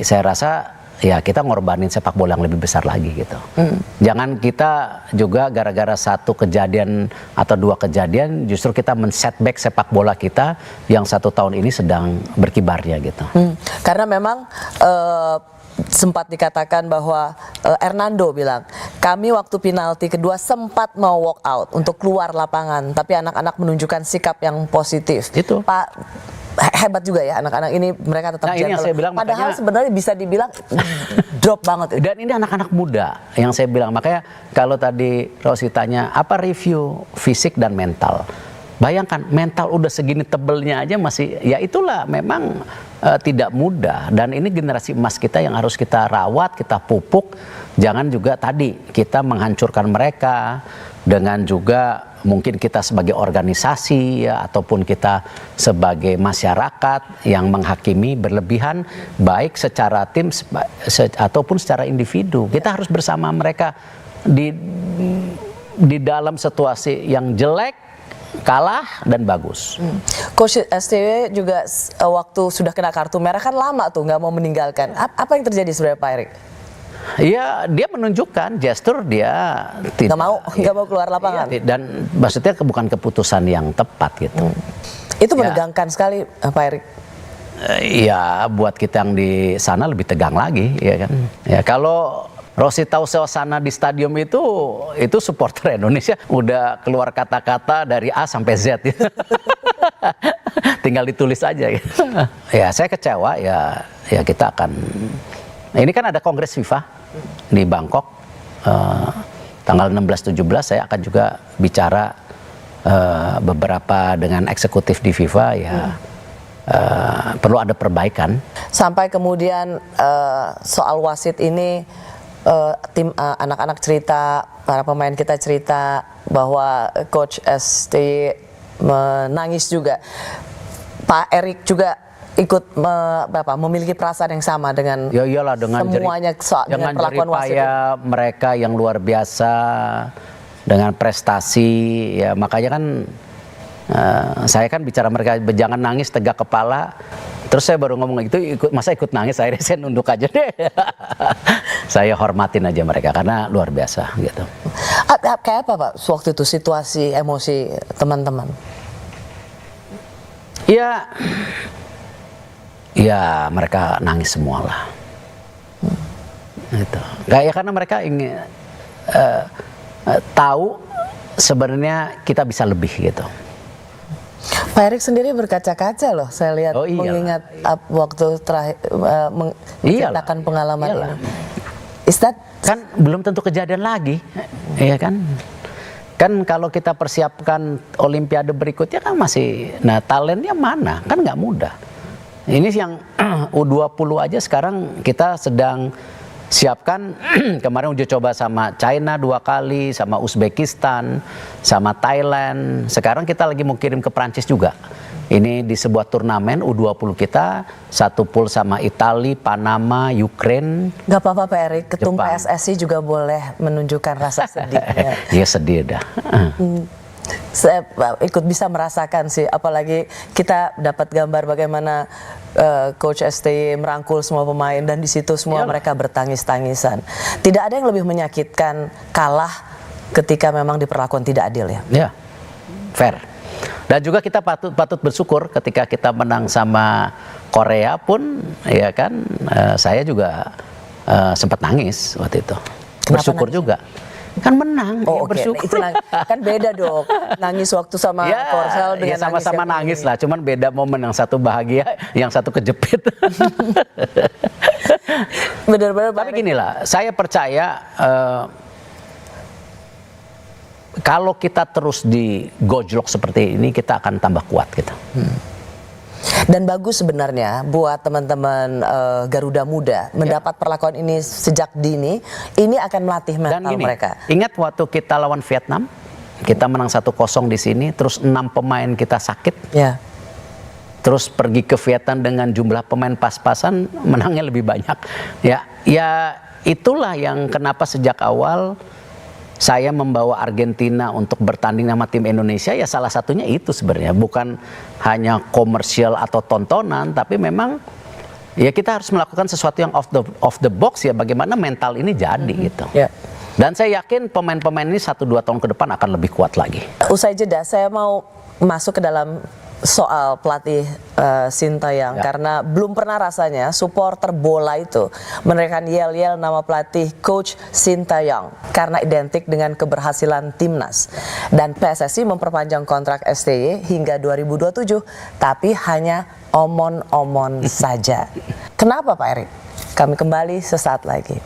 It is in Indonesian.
saya rasa ya kita ngorbanin sepak bola yang lebih besar lagi gitu. Jangan kita juga gara-gara satu kejadian atau dua kejadian justru kita men-setback sepak bola kita yang 1 tahun ini sedang berkibarnya gitu. Karena memang sempat dikatakan bahwa Hernando bilang, kami waktu penalti kedua sempat mau walk out untuk keluar lapangan, tapi anak-anak menunjukkan sikap yang positif. Itu. Pak, hebat juga ya anak-anak ini, mereka tetap Ini yang saya bilang, padahal makanya, sebenarnya bisa dibilang drop banget. Dan ini anak-anak muda yang saya bilang, makanya kalau tadi Rosi tanya apa review fisik dan mental. Bayangkan mental udah segini tebelnya aja masih, ya itulah memang tidak mudah. Dan ini generasi emas kita yang harus kita rawat, kita pupuk. Jangan juga tadi kita menghancurkan mereka dengan juga mungkin kita sebagai organisasi ya, ataupun kita sebagai masyarakat yang menghakimi berlebihan baik secara tim ataupun secara individu. Kita harus bersama mereka di dalam situasi yang jelek, kalah dan bagus. Coach STY juga waktu sudah kena kartu merah kan lama tuh nggak mau meninggalkan. Apa yang terjadi sebenarnya Pak Erik? Ya dia menunjukkan gestur dia nggak mau keluar lapangan. Iya, dan maksudnya bukan keputusan yang tepat gitu. Itu menegangkan sekali Pak Erik. Ya buat kita yang di sana lebih tegang lagi ya kan. Ya kalau Rosi tahu suasana di stadium itu supporter Indonesia udah keluar kata-kata dari A sampai Z ya. Tinggal ditulis aja gitu. Ya saya kecewa ya kita akan, ini kan ada Kongres FIFA di Bangkok tanggal 16-17, saya akan juga bicara beberapa dengan eksekutif di FIFA ya. Perlu ada perbaikan. Sampai kemudian soal wasit ini tim anak-anak cerita, para pemain kita cerita bahwa Coach STY menangis juga. Pak Erik juga ikut memiliki perasaan yang sama dengan ya iyalah, dengan semuanya dengan perlakuan wasit. Mereka yang luar biasa dengan prestasi ya, makanya kan saya kan bicara mereka jangan nangis, tegak kepala. Terus saya baru ngomong gitu, masa ikut nangis, akhirnya saya nunduk aja deh. Saya hormatin aja mereka karena luar biasa gitu. Kayak apa Pak waktu itu situasi emosi teman-teman? Ya mereka nangis semua lah. Gitu. Ya karena mereka ingin tahu sebenarnya kita bisa lebih gitu. Pak Erik sendiri berkaca-kaca loh, saya lihat mengingat waktu terakhir menceritakan pengalaman ini. Kan belum tentu kejadian lagi, ya kan? Kan kalau kita persiapkan Olimpiade berikutnya kan masih, nah talentnya mana? Kan nggak mudah. Ini yang U20 aja sekarang kita sedang siapkan. Kemarin uji coba sama China 2 kali, sama Uzbekistan, sama Thailand. Sekarang kita lagi mau kirim ke Prancis juga. Ini di sebuah turnamen U20 kita, satu pool sama Italia, Panama, Ukraine. Gak apa-apa Pak Erik, ketum PSSI juga boleh menunjukkan rasa sedihnya. Iya sedih dah. Saya ikut bisa merasakan sih, apalagi kita dapat gambar bagaimana Coach STY merangkul semua pemain dan di situ semua mereka bertangis-tangisan. Tidak ada yang lebih menyakitkan kalah ketika memang diperlakukan tidak adil ya. Ya, fair. Dan juga kita patut bersyukur ketika kita menang sama Korea pun, ya kan, saya juga sempat nangis waktu itu. Kenapa bersyukur nangis? Juga. Kan menang, ya bersyukur. Itu kan beda dong, nangis waktu sama Korsel dengan sama-sama nangis lah, cuman beda momen, yang satu bahagia, yang satu kejepit. Benar-benar. Tapi gini lah, saya percaya kalau kita terus digojlok seperti ini, kita akan tambah kuat gitu. Dan bagus sebenarnya buat teman-teman Garuda Muda mendapat perlakuan ini sejak dini, ini akan melatih mental mereka. Ingat waktu kita lawan Vietnam, kita menang 1-0 di sini, terus 6 pemain kita sakit. Ya. Terus pergi ke Vietnam dengan jumlah pemain pas-pasan, menangnya lebih banyak. Ya itulah yang kenapa sejak awal saya membawa Argentina untuk bertanding sama tim Indonesia, ya salah satunya itu sebenarnya. Bukan hanya komersial atau tontonan, tapi memang ya kita harus melakukan sesuatu yang off the box ya, bagaimana mental ini jadi gitu. Ya. Dan saya yakin pemain-pemain ini 1-2 tahun ke depan akan lebih kuat lagi. Usai jeda, saya mau masuk ke dalam soal pelatih Sintayong, karena belum pernah rasanya supporter bola itu meneriakkan yel-yel nama pelatih Coach Sintayong karena identik dengan keberhasilan timnas. Dan PSSI memperpanjang kontrak STY hingga 2027, tapi hanya omon-omon saja. Kenapa Pak Erik? Kami kembali sesaat lagi.